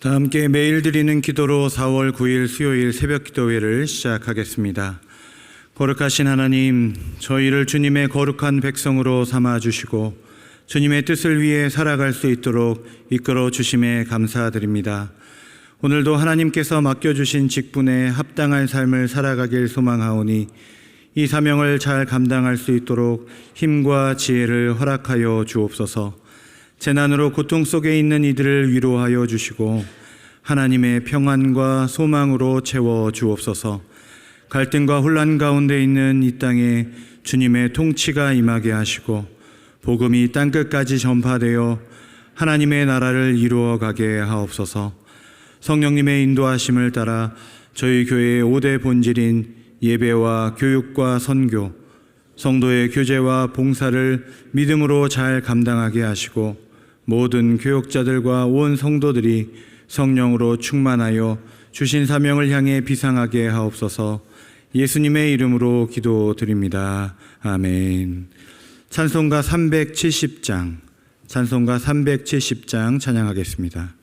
다 함께 매일 드리는 기도로 4월 9일 수요일 새벽 기도회를 시작하겠습니다. 거룩하신 하나님, 저희를 주님의 거룩한 백성으로 삼아주시고 주님의 뜻을 위해 살아갈 수 있도록 이끌어 주심에 감사드립니다. 오늘도 하나님께서 맡겨주신 직분에 합당한 삶을 살아가길 소망하오니 이 사명을 잘 감당할 수 있도록 힘과 지혜를 허락하여 주옵소서. 재난으로 고통 속에 있는 이들을 위로하여 주시고 하나님의 평안과 소망으로 채워 주옵소서. 갈등과 혼란 가운데 있는 이 땅에 주님의 통치가 임하게 하시고 복음이 땅끝까지 전파되어 하나님의 나라를 이루어 가게 하옵소서. 성령님의 인도하심을 따라 저희 교회의 5대 본질인 예배와 교육과 선교, 성도의 교제와 봉사를 믿음으로 잘 감당하게 하시고 모든 교역자들과 온 성도들이 성령으로 충만하여 주신 사명을 향해 비상하게 하옵소서. 예수님의 이름으로 기도드립니다. 아멘. 찬송가 370장 찬양하겠습니다.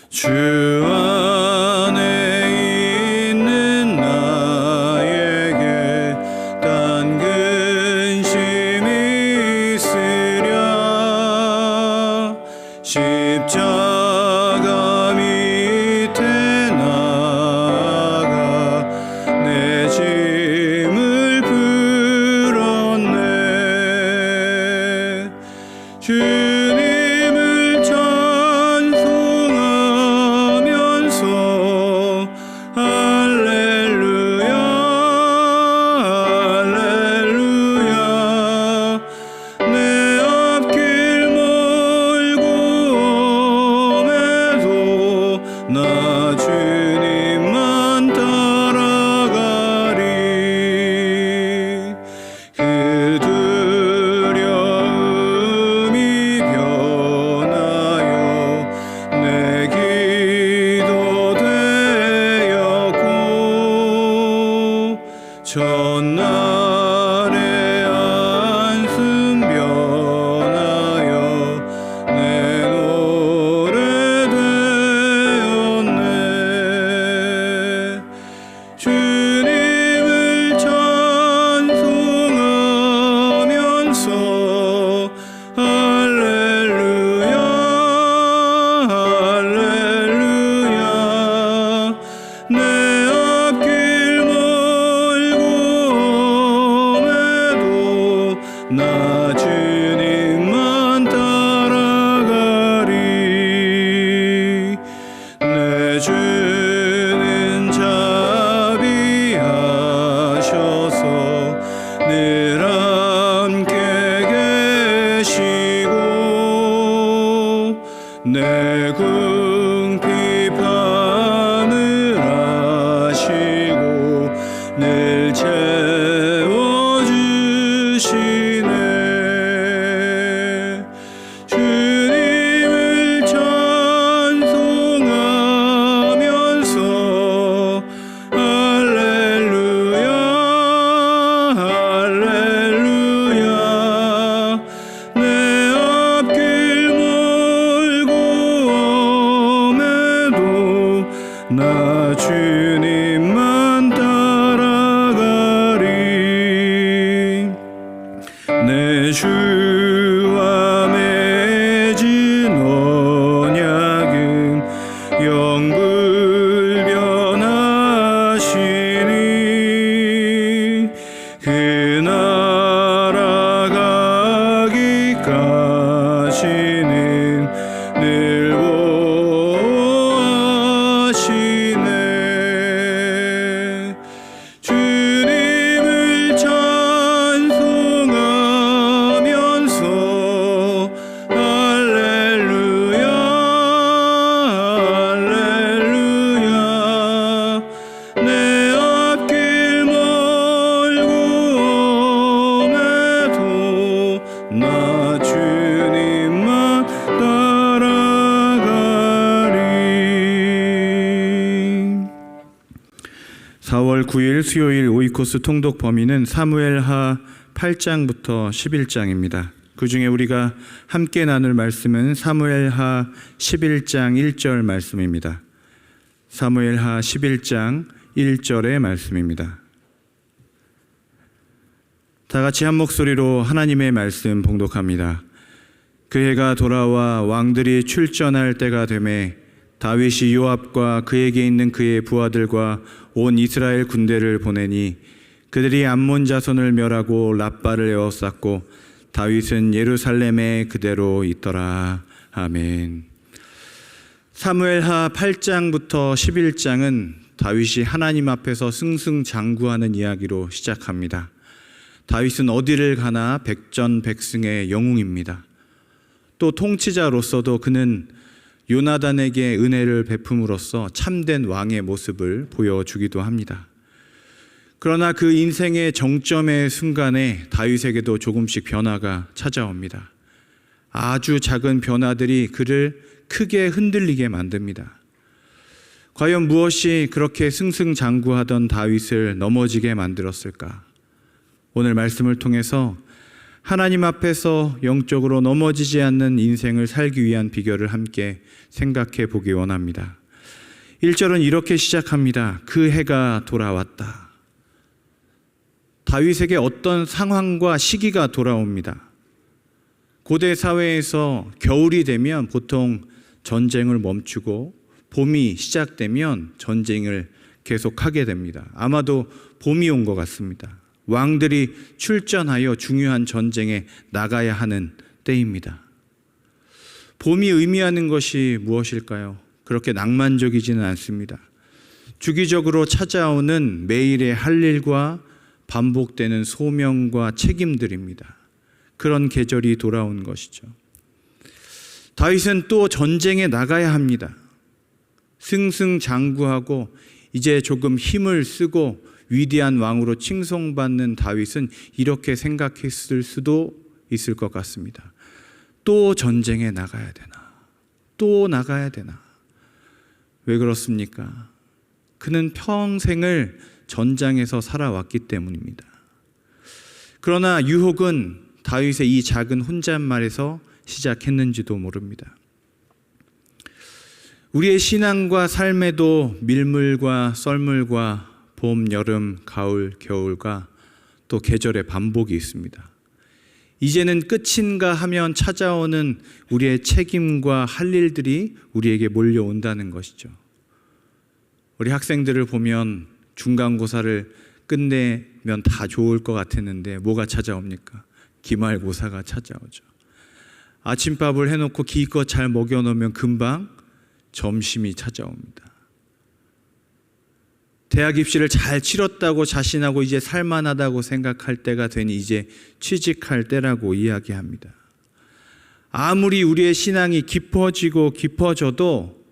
주 안에 있는 나에게 단 근심이 있으랴. 십자가 밑에 나가 내 짐을 풀었네. 주님을 할렐루야 할렐루야. 내 앞길 멀고 험해도 나 주님만 따라가리. 그 두려움이 변하여 내 기도 전날의 안승 변하여 내 노래 되었네. 주님을 찬송하면서 할렐루야 할렐루야. 내 앞길 나 주님만 따라가리. 내 주는 자비하셔서 늘 함께 계시고 내 궁핍함을 아시고 늘 채워주시네. 주님을 찬송하면서 할렐루야 할렐루야. 내 앞길 멀고 험해도 나 주님만 따라가리. 내 주와 맺은 언약은 영불변하시니 그 나라 가기까지는 늘 보호하시네. 주님을 찬송하면서 할렐루야 할렐루야. 내 앞길 멀고 4월 9일 수요일 오이코스 통독 범위는 사무엘하 8장부터 11장입니다. 그 중에 우리가 함께 나눌 말씀은 사무엘하 11장 1절 말씀입니다. 사무엘하 11장 1절의 말씀입니다. 다 같이 한 목소리로 하나님의 말씀 봉독합니다. 그 해가 돌아와 왕들이 출전할 때가 되매 다윗이 요압과 그에게 있는 그의 부하들과 온 이스라엘 군대를 보내니 그들이 암몬 자손을 멸하고 랍바를 에워쌌고 다윗은 예루살렘에 그대로 있더라. 아멘. 사무엘하 8장부터 11장은 다윗이 하나님 앞에서 승승장구하는 이야기로 시작합니다. 다윗은 어디를 가나 백전백승의 영웅입니다. 또 통치자로서도 그는 요나단에게 은혜를 베품으로써 참된 왕의 모습을 보여주기도 합니다. 그러나 그 인생의 정점의 순간에 다윗에게도 조금씩 변화가 찾아옵니다. 아주 작은 변화들이 그를 크게 흔들리게 만듭니다. 과연 무엇이 그렇게 승승장구하던 다윗을 넘어지게 만들었을까? 오늘 말씀을 통해서 하나님 앞에서 영적으로 넘어지지 않는 인생을 살기 위한 비결을 함께 생각해 보기 원합니다. 1절은 이렇게 시작합니다. 그 해가 돌아왔다. 다윗에게 어떤 상황과 시기가 돌아옵니다. 고대 사회에서 겨울이 되면 보통 전쟁을 멈추고 봄이 시작되면 전쟁을 계속하게 됩니다. 아마도 봄이 온 것 같습니다. 왕들이 출전하여 중요한 전쟁에 나가야 하는 때입니다. 봄이 의미하는 것이 무엇일까요? 그렇게 낭만적이지는 않습니다. 주기적으로 찾아오는 매일의 할 일과 반복되는 소명과 책임들입니다. 그런 계절이 돌아온 것이죠. 다윗은 또 전쟁에 나가야 합니다. 승승장구하고 이제 조금 힘을 쓰고 위대한 왕으로 칭송받는 다윗은 이렇게 생각했을 수도 있을 것 같습니다. 또 전쟁에 나가야 되나? 또 나가야 되나? 왜 그렇습니까? 그는 평생을 전장에서 살아왔기 때문입니다. 그러나 유혹은 다윗의 이 작은 혼잣말에서 시작했는지도 모릅니다. 우리의 신앙과 삶에도 밀물과 썰물과 봄, 여름, 가을, 겨울과 또 계절의 반복이 있습니다. 이제는 끝인가 하면 찾아오는 우리의 책임과 할 일들이 우리에게 몰려온다는 것이죠. 우리 학생들을 보면 중간고사를 끝내면 다 좋을 것 같았는데 뭐가 찾아옵니까? 기말고사가 찾아오죠. 아침밥을 해놓고 기껏 잘 먹여놓으면 금방 점심이 찾아옵니다. 대학 입시를 잘 치렀다고 자신하고 이제 살만하다고 생각할 때가 되니 이제 취직할 때라고 이야기합니다. 아무리 우리의 신앙이 깊어지고 깊어져도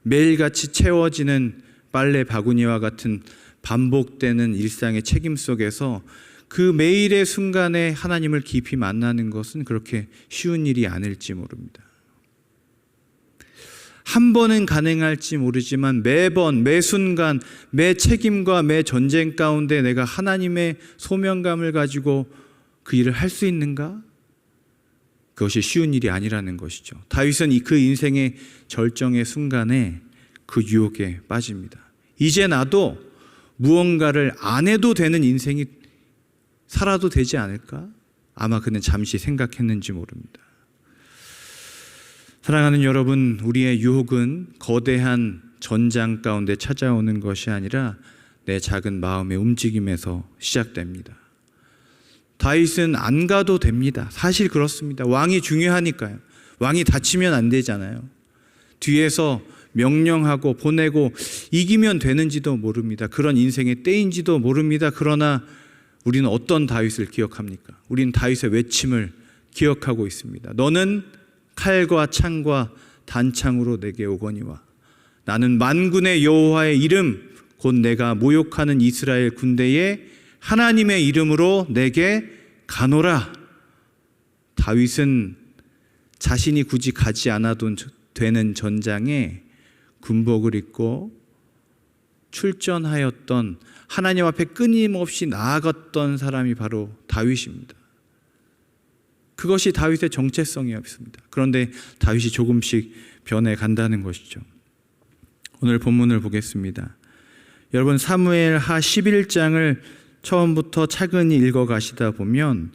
매일같이 채워지는 빨래 바구니와 같은 반복되는 일상의 책임 속에서 그 매일의 순간에 하나님을 깊이 만나는 것은 그렇게 쉬운 일이 아닐지 모릅니다. 한 번은 가능할지 모르지만 매번, 매 순간, 매 책임과 매 전쟁 가운데 내가 하나님의 소명감을 가지고 그 일을 할 수 있는가? 그것이 쉬운 일이 아니라는 것이죠. 다윗은 그 인생의 절정의 순간에 그 유혹에 빠집니다. 이제 나도 무언가를 안 해도 되는 인생이 살아도 되지 않을까? 아마 그는 잠시 생각했는지 모릅니다. 사랑하는 여러분, 우리의 유혹은 거대한 전장 가운데 찾아오는 것이 아니라 내 작은 마음의 움직임에서 시작됩니다. 다윗은 안 가도 됩니다. 사실 그렇습니다. 왕이 중요하니까요. 왕이 다치면 안 되잖아요. 뒤에서 명령하고 보내고 이기면 되는지도 모릅니다. 그런 인생의 때인지도 모릅니다. 그러나 우리는 어떤 다윗을 기억합니까? 우리는 다윗의 외침을 기억하고 있습니다. 너는 칼과 창과 단창으로 내게 오거니와 나는 만군의 여호와의 이름 곧 내가 모욕하는 이스라엘 군대의 하나님의 이름으로 내게 가노라. 다윗은 자신이 굳이 가지 않아도 되는 전장에 군복을 입고 출전하였던 하나님 앞에 끊임없이 나아갔던 사람이 바로 다윗입니다. 그것이 다윗의 정체성이었습니다. 그런데 다윗이 조금씩 변해간다는 것이죠. 오늘 본문을 보겠습니다. 여러분, 사무엘하 11장을 처음부터 차근히 읽어가시다 보면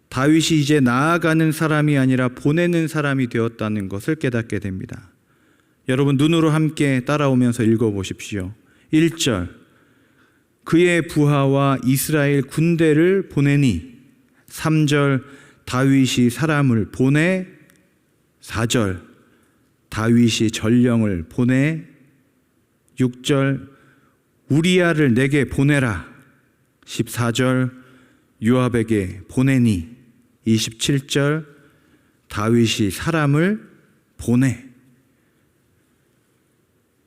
다윗이 이제 나아가는 사람이 아니라 보내는 사람이 되었다는 것을 깨닫게 됩니다. 여러분, 눈으로 함께 따라오면서 읽어보십시오. 1절, 그의 부하와 이스라엘 군대를 보내니. 3절, 다윗이 사람을 보내. 4절, 다윗이 전령을 보내. 6절, 우리야를 내게 보내라. 14절, 요압에게 보내니. 27절, 다윗이 사람을 보내.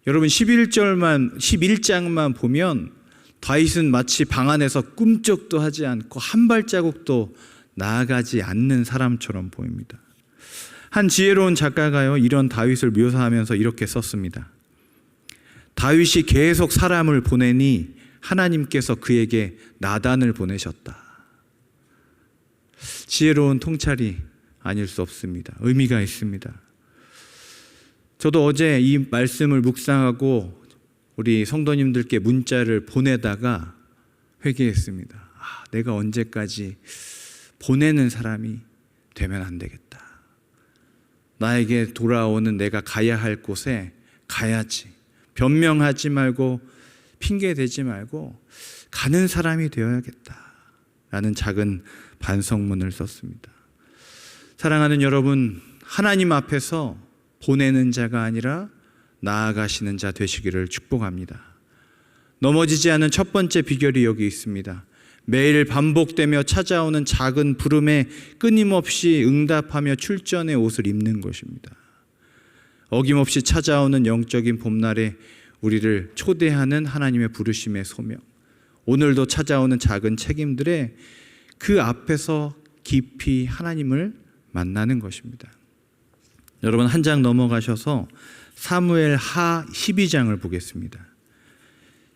여러분, 11장만 보면 다윗은 마치 방 안에서 꿈쩍도 하지 않고 한 발자국도 나아가지 않는 사람처럼 보입니다. 한 지혜로운 작가가요, 이런 다윗을 묘사하면서 이렇게 썼습니다. 다윗이 계속 사람을 보내니 하나님께서 그에게 나단을 보내셨다. 지혜로운 통찰이 아닐 수 없습니다. 의미가 있습니다. 저도 어제 이 말씀을 묵상하고 우리 성도님들께 문자를 보내다가 회개했습니다. 내가 언제까지 보내는 사람이 되면 안 되겠다. 나에게 돌아오는 내가 가야 할 곳에 가야지. 변명하지 말고 핑계대지 말고 가는 사람이 되어야겠다 라는 작은 반성문을 썼습니다. 사랑하는 여러분, 하나님 앞에서 보내는 자가 아니라 나아가시는 자 되시기를 축복합니다. 넘어지지 않은 첫 번째 비결이 여기 있습니다. 매일 반복되며 찾아오는 작은 부름에 끊임없이 응답하며 출전의 옷을 입는 것입니다. 어김없이 찾아오는 영적인 봄날에 우리를 초대하는 하나님의 부르심의 소명, 오늘도 찾아오는 작은 책임들에 그 앞에서 깊이 하나님을 만나는 것입니다. 여러분, 한 장 넘어가셔서 사무엘하 12장을 보겠습니다.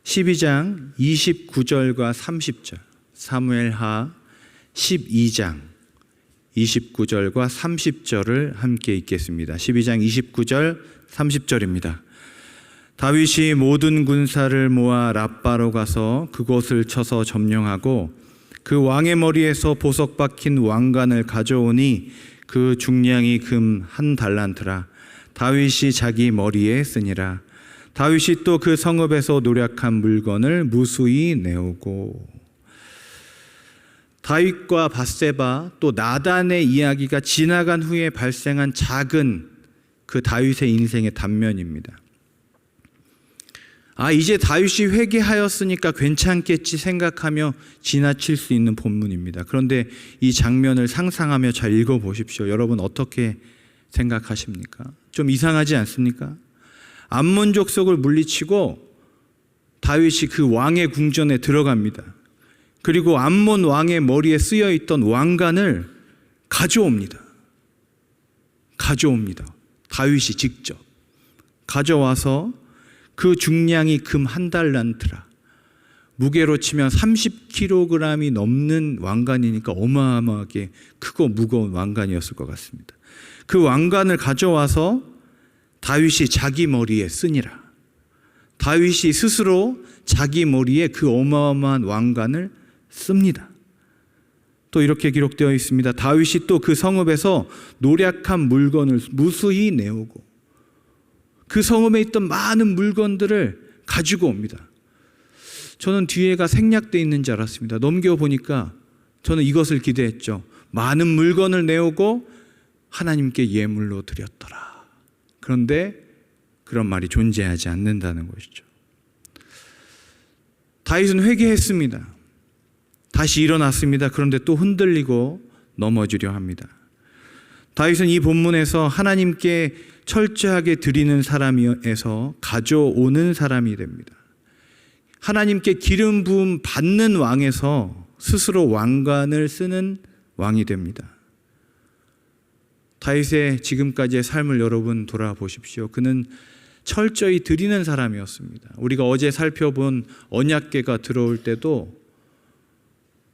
12장 29절과 30절, 사무엘하 12장 29절과 30절을 함께 읽겠습니다. 12장 29절 30절입니다. 다윗이 모든 군사를 모아 랍바로 가서 그곳을 쳐서 점령하고 그 왕의 머리에서 보석 박힌 왕관을 가져오니 그 중량이 금 1달란트라. 다윗이 자기 머리에 쓰니라. 다윗이 또 그 성읍에서 노략한 물건을 무수히 내오고. 다윗과 밧세바 또 나단의 이야기가 지나간 후에 발생한 작은 그 다윗의 인생의 단면입니다. 이제 다윗이 회개하였으니까 괜찮겠지 생각하며 지나칠 수 있는 본문입니다. 그런데 이 장면을 상상하며 잘 읽어보십시오. 여러분, 어떻게 생각하십니까? 좀 이상하지 않습니까? 암몬 족속을 물리치고 다윗이 그 왕의 궁전에 들어갑니다. 그리고 암몬 왕의 머리에 쓰여 있던 왕관을 가져옵니다. 다윗이 직접 가져와서 그 중량이 금 1달란트라. 무게로 치면 30kg이 넘는 왕관이니까 어마어마하게 크고 무거운 왕관이었을 것 같습니다. 그 왕관을 가져와서 다윗이 자기 머리에 쓰니라. 다윗이 스스로 자기 머리에 그 어마어마한 왕관을 씁니다. 또 이렇게 기록되어 있습니다. 다윗이 또 그 성읍에서 노략한 물건을 무수히 내오고 그 성읍에 있던 많은 물건들을 가지고 옵니다. 저는 뒤에가 생략되어 있는 줄 알았습니다. 넘겨보니까 저는 이것을 기대했죠. 많은 물건을 내오고 하나님께 예물로 드렸더라. 그런데 그런 말이 존재하지 않는다는 것이죠. 다윗은 회개했습니다. 다시 일어났습니다. 그런데 또 흔들리고 넘어지려 합니다. 다윗은 이 본문에서 하나님께 철저하게 드리는 사람에서 가져오는 사람이 됩니다. 하나님께 기름 부음 받는 왕에서 스스로 왕관을 쓰는 왕이 됩니다. 다윗의 지금까지의 삶을 여러분 돌아보십시오. 그는 철저히 드리는 사람이었습니다. 우리가 어제 살펴본 언약궤가 들어올 때도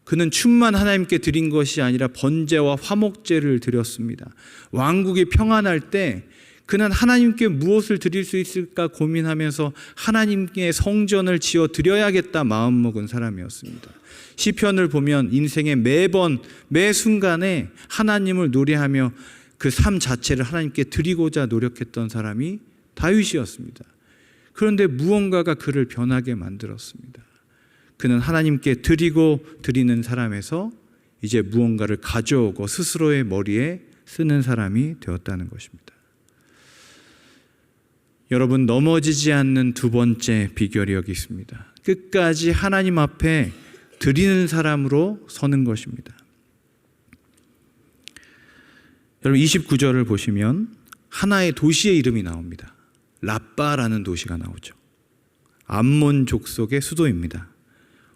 그는 춤만 하나님께 드린 것이 아니라 번제와 화목제를 드렸습니다. 왕국이 평안할 때 그는 하나님께 무엇을 드릴 수 있을까 고민하면서 하나님께 성전을 지어 드려야겠다 마음먹은 사람이었습니다. 시편을 보면 인생의 매번 매 순간에 하나님을 노래하며 그 삶 자체를 하나님께 드리고자 노력했던 사람이 다윗이었습니다. 그런데 무언가가 그를 변하게 만들었습니다. 그는 하나님께 드리고 드리는 사람에서 이제 무언가를 가져오고 스스로의 머리에 쓰는 사람이 되었다는 것입니다. 여러분, 넘어지지 않는 두 번째 비결이 여기 있습니다. 끝까지 하나님 앞에 드리는 사람으로 서는 것입니다. 여러분, 29절을 보시면 하나의 도시의 이름이 나옵니다. 랍바라는 도시가 나오죠. 암몬 족속의 수도입니다.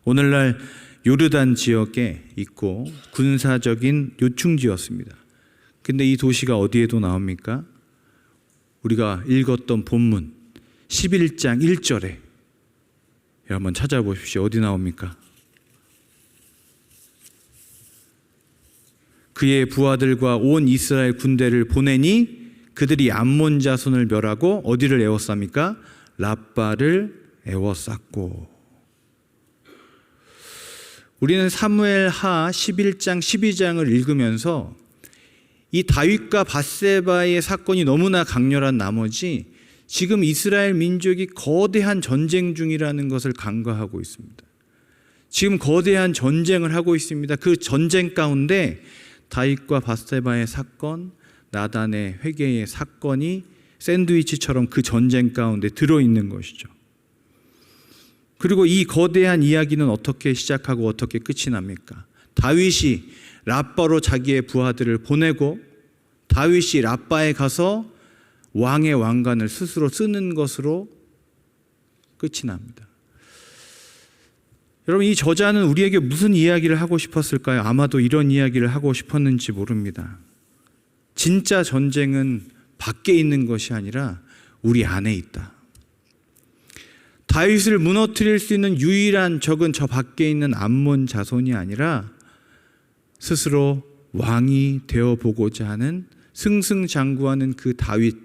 오늘날 요르단 지역에 있고 군사적인 요충지였습니다. 근데 이 도시가 어디에도 나옵니까? 우리가 읽었던 본문 11장 1절에 한번 찾아보십시오. 어디 나옵니까? 그의 부하들과 온 이스라엘 군대를 보내니 그들이 암몬 자손을 멸하고 어디를 에워쌉니까? 랍바를 에워쌌고. 우리는 사무엘하 11장 12장을 읽으면서 이 다윗과 밧세바의 사건이 너무나 강렬한 나머지 지금 이스라엘 민족이 거대한 전쟁 중이라는 것을 간과하고 있습니다. 지금 거대한 전쟁을 하고 있습니다. 그 전쟁 가운데 다윗과 밧세바의 사건, 나단의 회개의 사건이 샌드위치처럼 그 전쟁 가운데 들어있는 것이죠. 그리고 이 거대한 이야기는 어떻게 시작하고 어떻게 끝이 납니까? 다윗이 랍바로 자기의 부하들을 보내고 다윗이 랍바에 가서 왕의 왕관을 스스로 쓰는 것으로 끝이 납니다. 여러분, 이 저자는 우리에게 무슨 이야기를 하고 싶었을까요? 아마도 이런 이야기를 하고 싶었는지 모릅니다. 진짜 전쟁은 밖에 있는 것이 아니라 우리 안에 있다. 다윗을 무너뜨릴 수 있는 유일한 적은 저 밖에 있는 암몬 자손이 아니라 스스로 왕이 되어보고자 하는 승승장구하는 그 다윗,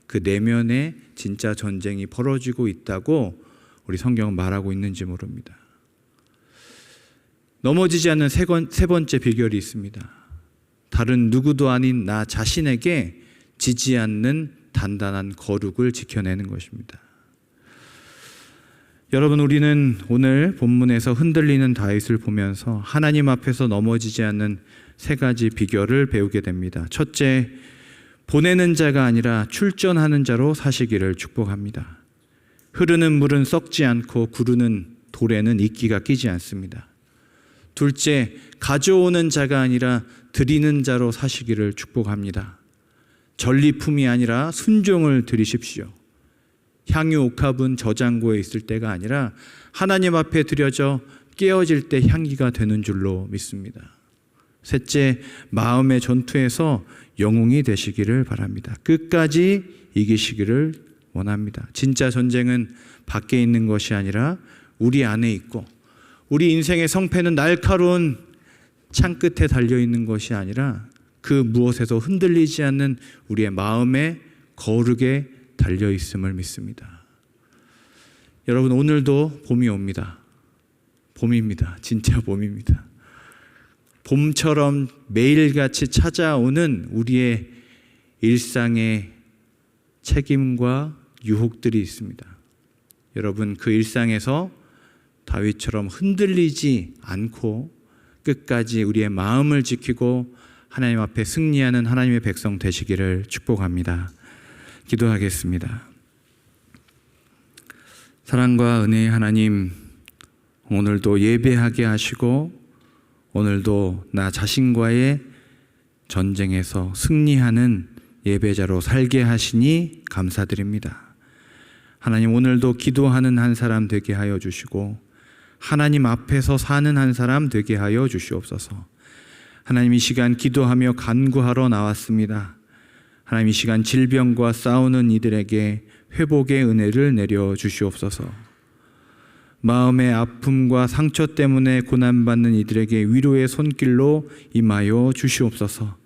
그 내면에 진짜 전쟁이 벌어지고 있다고 우리 성경은 말하고 있는지 모릅니다. 넘어지지 않는 세 번째 비결이 있습니다. 다른 누구도 아닌 나 자신에게 지지 않는 단단한 거룩을 지켜내는 것입니다. 여러분, 우리는 오늘 본문에서 흔들리는 다윗을 보면서 하나님 앞에서 넘어지지 않는 세 가지 비결을 배우게 됩니다. 첫째, 보내는 자가 아니라 출전하는 자로 사시기를 축복합니다. 흐르는 물은 썩지 않고 구르는 돌에는 이끼가 끼지 않습니다. 둘째, 가져오는 자가 아니라 드리는 자로 사시기를 축복합니다. 전리품이 아니라 순종을 드리십시오. 향유 옥합은 저장고에 있을 때가 아니라 하나님 앞에 드려져 깨어질 때 향기가 되는 줄로 믿습니다. 셋째, 마음의 전투에서 영웅이 되시기를 바랍니다. 끝까지 이기시기를 원합니다. 진짜 전쟁은 밖에 있는 것이 아니라 우리 안에 있고, 우리 인생의 성패는 날카로운 창 끝에 달려있는 것이 아니라 그 무엇에도 흔들리지 않는 우리의 마음의 거룩에 달려있음을 믿습니다. 여러분, 오늘도 봄이 옵니다. 봄입니다. 진짜 봄입니다. 봄처럼 매일같이 찾아오는 우리의 일상의 책임과 유혹들이 있습니다. 여러분, 그 일상에서 다윗처럼 흔들리지 않고 끝까지 우리의 마음을 지키고 하나님 앞에 승리하는 하나님의 백성 되시기를 축복합니다. 기도하겠습니다. 사랑과 은혜의 하나님, 오늘도 예배하게 하시고 오늘도 나 자신과의 전쟁에서 승리하는 예배자로 살게 하시니 감사드립니다. 하나님, 오늘도 기도하는 한 사람 되게 하여 주시고 하나님 앞에서 사는 한 사람 되게 하여 주시옵소서. 하나님, 이 시간 기도하며 간구하러 나왔습니다. 하나님, 이 시간 질병과 싸우는 이들에게 회복의 은혜를 내려 주시옵소서. 마음의 아픔과 상처 때문에 고난받는 이들에게 위로의 손길로 임하여 주시옵소서.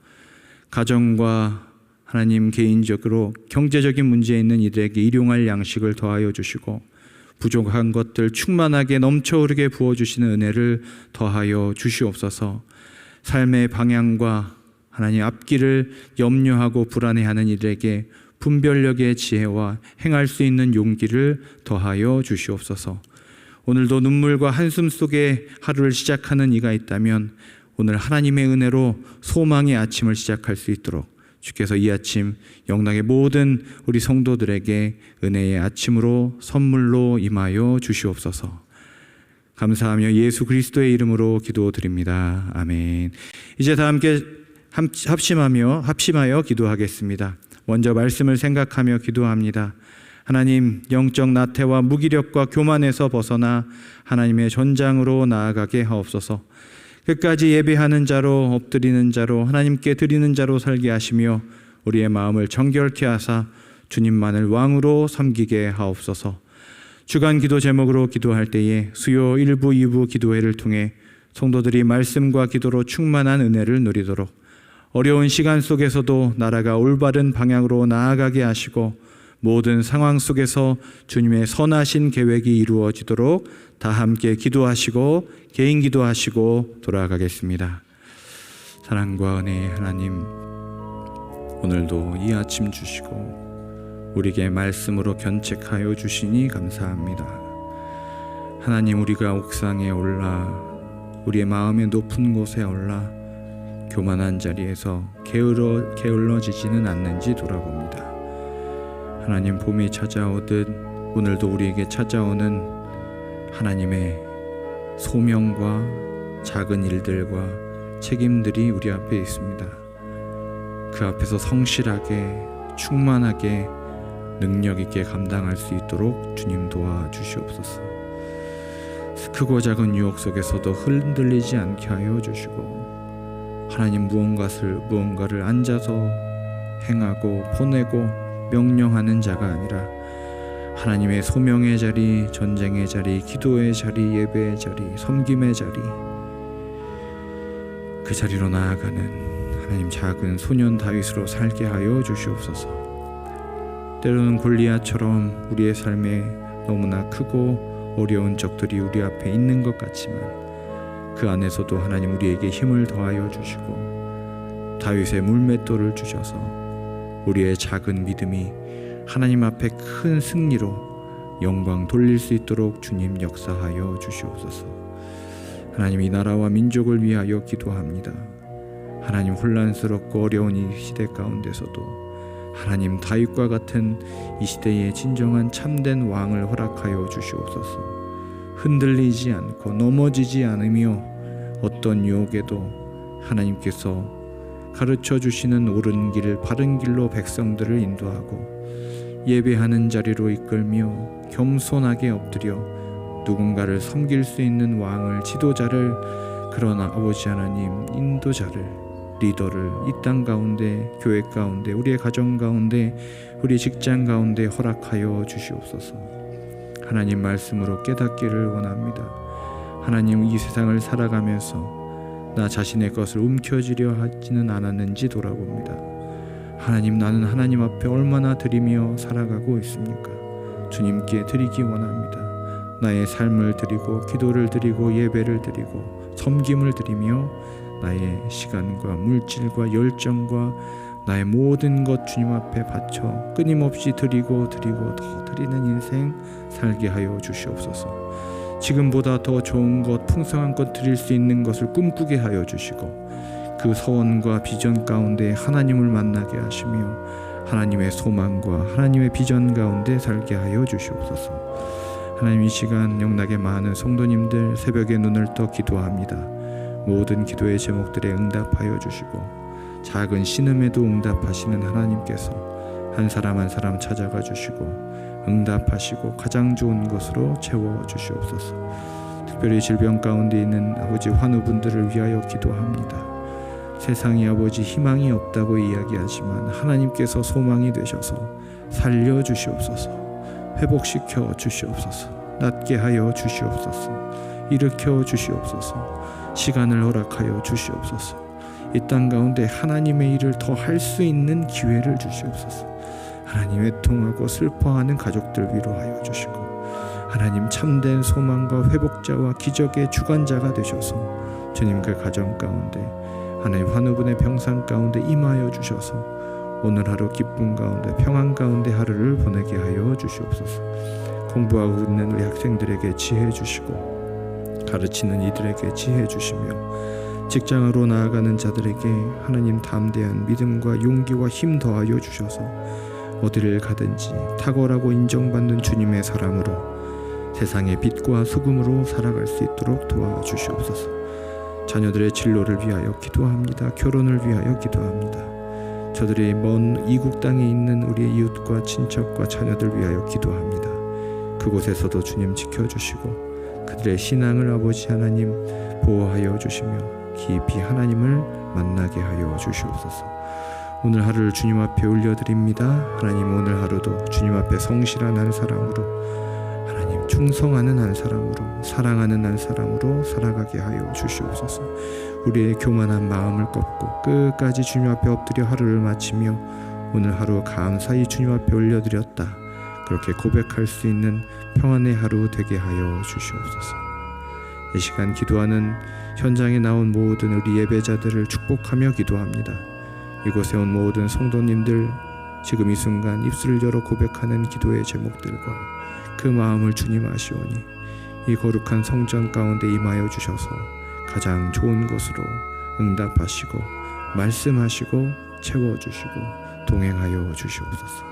가정과 하나님 개인적으로 경제적인 문제에 있는 이들에게 일용할 양식을 더하여 주시고 부족한 것들 충만하게 넘쳐흐르게 부어주시는 은혜를 더하여 주시옵소서. 삶의 방향과 하나님 앞길을 염려하고 불안해하는 이들에게 분별력의 지혜와 행할 수 있는 용기를 더하여 주시옵소서. 오늘도 눈물과 한숨 속에 하루를 시작하는 이가 있다면 오늘 하나님의 은혜로 소망의 아침을 시작할 수 있도록 주께서 이 아침 영락의 모든 우리 성도들에게 은혜의 아침으로 선물로 임하여 주시옵소서. 감사하며 예수 그리스도의 이름으로 기도드립니다. 아멘. 이제 다 함께 합심하여 기도하겠습니다. 먼저 말씀을 생각하며 기도합니다. 하나님, 영적 나태와 무기력과 교만에서 벗어나 하나님의 전장으로 나아가게 하옵소서. 끝까지 예배하는 자로, 엎드리는 자로, 하나님께 드리는 자로 살게 하시며 우리의 마음을 정결케 하사 주님만을 왕으로 섬기게 하옵소서. 주간 기도 제목으로 기도할 때에 수요 1부, 2부 기도회를 통해 성도들이 말씀과 기도로 충만한 은혜를 누리도록 어려운 시간 속에서도 나라가 올바른 방향으로 나아가게 하시고 모든 상황 속에서 주님의 선하신 계획이 이루어지도록 다 함께 기도하시고 개인 기도하시고 돌아가겠습니다. 사랑과 은혜의 하나님, 오늘도 이 아침 주시고 우리에게 말씀으로 견책하여 주시니 감사합니다. 하나님, 우리가 옥상에 올라 우리의 마음의 높은 곳에 올라 교만한 자리에서 게을러지지는 않는지 돌아봅니다. 하나님, 봄이 찾아오듯 오늘도 우리에게 찾아오는 하나님의 소명과 작은 일들과 책임들이 우리 앞에 있습니다. 그 앞에서 성실하게 충만하게 능력 있게 감당할 수 있도록 주님 도와주시옵소서. 크고 작은 유혹 속에서도 흔들리지 않게 하여 주시고 하나님, 무언가를 앉아서 행하고 보내고 명령하는 자가 아니라 하나님의 소명의 자리, 전쟁의 자리, 기도의 자리, 예배의 자리, 섬김의 자리, 그 자리로 나아가는 하나님 작은 소년 다윗으로 살게 하여 주시옵소서. 때로는 골리앗처럼 우리의 삶에 너무나 크고 어려운 적들이 우리 앞에 있는 것 같지만 그 안에서도 하나님 우리에게 힘을 더하여 주시고 다윗의 물맷돌을 주셔서 우리의 작은 믿음이 하나님 앞에 큰 승리로 영광 돌릴 수 있도록 주님 역사하여 주시옵소서. 하나님, 이 나라와 민족을 위하여 기도합니다. 하나님, 혼란스럽고 어려운 이 시대 가운데서도 하나님, 다윗과 같은 이 시대의 진정한 참된 왕을 허락하여 주시옵소서. 흔들리지 않고 넘어지지 않으며 어떤 유혹에도 하나님께서 가르쳐 주시는 옳은 길, 바른 길로 백성들을 인도하고 예배하는 자리로 이끌며 겸손하게 엎드려 누군가를 섬길 수 있는 왕을, 지도자를, 그러나 아버지 하나님, 인도자를, 리더를 이 땅 가운데, 교회 가운데, 우리의 가정 가운데, 우리 직장 가운데 허락하여 주시옵소서. 하나님 말씀으로 깨닫기를 원합니다. 하나님, 이 세상을 살아가면서 나 자신의 것을 움켜쥐려 하지는 않았는지 돌아봅니다. 하나님, 나는 하나님 앞에 얼마나 드리며 살아가고 있습니까? 주님께 드리기 원합니다. 나의 삶을 드리고 기도를 드리고 예배를 드리고 섬김을 드리며 나의 시간과 물질과 열정과 나의 모든 것 주님 앞에 바쳐 끊임없이 드리고 더 드리는 인생 살게 하여 주시옵소서. 지금보다 더 좋은 것, 풍성한 것 드릴 수 있는 것을 꿈꾸게 하여 주시고 그 소원과 비전 가운데 하나님을 만나게 하시며 하나님의 소망과 하나님의 비전 가운데 살게 하여 주시옵소서. 하나님, 이 시간 영락의 많은 성도님들 새벽에 눈을 떠 기도합니다. 모든 기도의 제목들에 응답하여 주시고 작은 신음에도 응답하시는 하나님께서 한 사람 한 사람 찾아가 주시고 응답하시고 가장 좋은 것으로 채워 주시옵소서. 특별히 질병 가운데 있는 아버지 환우분들을 위하여 기도합니다. 세상이 아버지 희망이 없다고 이야기하지만 하나님께서 소망이 되셔서 살려 주시옵소서. 회복시켜 주시옵소서. 낫게 하여 주시옵소서. 일으켜 주시옵소서. 시간을 허락하여 주시옵소서. 이 땅 가운데 하나님의 일을 더 할 수 있는 기회를 주시옵소서. 하나님, 애통하고 슬퍼하는 가족들 위로하여 주시고, 하나님, 참된 소망과 회복자와 기적의 주관자가 되셔서 주님 그 가정 가운데 하나님 환우분의 평상 가운데 임하여 주셔서 오늘 하루 기쁨 가운데 평안 가운데 하루를 보내게 하여 주시옵소서. 공부하고 있는 우리 학생들에게 지혜 주시고, 가르치는 이들에게 지혜 주시며, 직장으로 나아가는 자들에게 하나님 담대한 믿음과 용기와 힘 더하여 주셔서 어디를 가든지 탁월하고 인정받는 주님의 사람으로 세상의 빛과 소금으로 살아갈 수 있도록 도와주시옵소서. 자녀들의 진로를 위하여 기도합니다. 결혼을 위하여 기도합니다. 저들이 먼 이국 땅에 있는 우리의 이웃과 친척과 자녀들 위하여 기도합니다. 그곳에서도 주님 지켜주시고 그들의 신앙을 아버지 하나님 보호하여 주시며 깊이 하나님을 만나게 하여 주시옵소서. 오늘 하루를 주님 앞에 올려드립니다. 하나님, 오늘 하루도 주님 앞에 성실한 한 사람으로, 하나님 충성하는 한 사람으로, 사랑하는 한 사람으로 살아가게 하여 주시옵소서. 우리의 교만한 마음을 꺾고 끝까지 주님 앞에 엎드려 하루를 마치며 오늘 하루 감사히 주님 앞에 올려드렸다, 그렇게 고백할 수 있는 평안의 하루 되게 하여 주시옵소서. 이 시간 기도하는 현장에 나온 모든 우리 예배자들을 축복하며 기도합니다. 이곳에 온 모든 성도님들, 지금 이 순간 입술을 열어 고백하는 기도의 제목들과 그 마음을 주님 아시오니 이 거룩한 성전 가운데 임하여 주셔서 가장 좋은 것으로 응답하시고 말씀하시고 채워주시고 동행하여 주시옵소서.